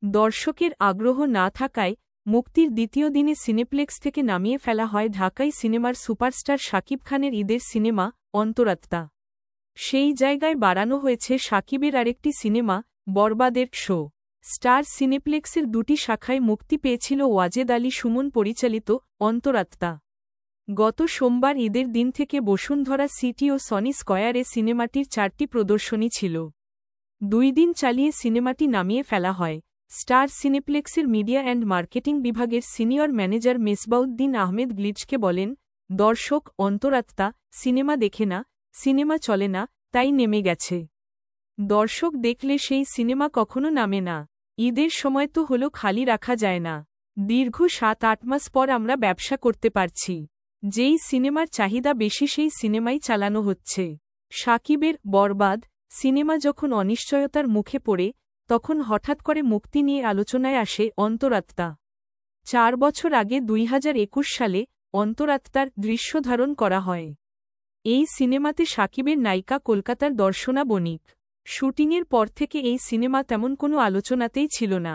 দর্শকের আগ্রহ না থাকায় মুক্তির দ্বিতীয় দিনে সিনেপ্লেক্স থেকে নামিয়ে ফেলা হয় ঢাকাই সিনেমার সুপারস্টার শাকিব খানের ঈদের সিনেমা অন্তরাত্মা। সেই জায়গায় বাড়ানো হয়েছে শাকিবের আরেকটি সিনেমা বরবাদের শো। স্টার সিনেপ্লেক্সের দুটি শাখায় মুক্তি পেয়েছিল ওয়াজেদ আলী সুমন পরিচালিত অন্তরাত্মা। গত সোমবার ঈদের দিন থেকে বসুন্ধরা সিটি ও সনি স্কয়ারে সিনেমাটির 4টি প্রদর্শনী ছিল। 2 দিন চালিয়ে সিনেমাটি নামিয়ে ফেলা হয়। স্টার সিনেপ্লেক্সের মিডিয়া অ্যান্ড মার্কেটিং বিভাগের সিনিয়র ম্যানেজার মেসবাউদ্দিন আহমেদ গ্লিচকে বলেন, দর্শক অন্তরাত্মা সিনেমা দেখে না, সিনেমা চলে না, তাই নেমে গেছে। দর্শক দেখলে সেই সিনেমা কখনো নামে না। ঈদের সময় তো হলো খালি রাখা যায় না। দীর্ঘ 7-8 মাস পর আমরা ব্যবসা করতে পারছি। যেই সিনেমার চাহিদা বেশি সেই সিনেমাই চালানো হচ্ছে। শাকিবের বরবাদ সিনেমা যখন অনিশ্চয়তার মুখে পড়ে তখন হঠাৎ করে মুক্তি নিয়ে আলোচনায় আসে অন্তরাত্মা। 4 বছর আগে 2021 সালে অন্তরাত্মার দৃশ্যধারণ করা হয়। এই সিনেমাতে শাকিবের নায়িকা কলকাতার দর্শনা বণিক। শুটিংয়ের পর থেকে এই সিনেমা তেমন কোনো আলোচনাতেই ছিল না।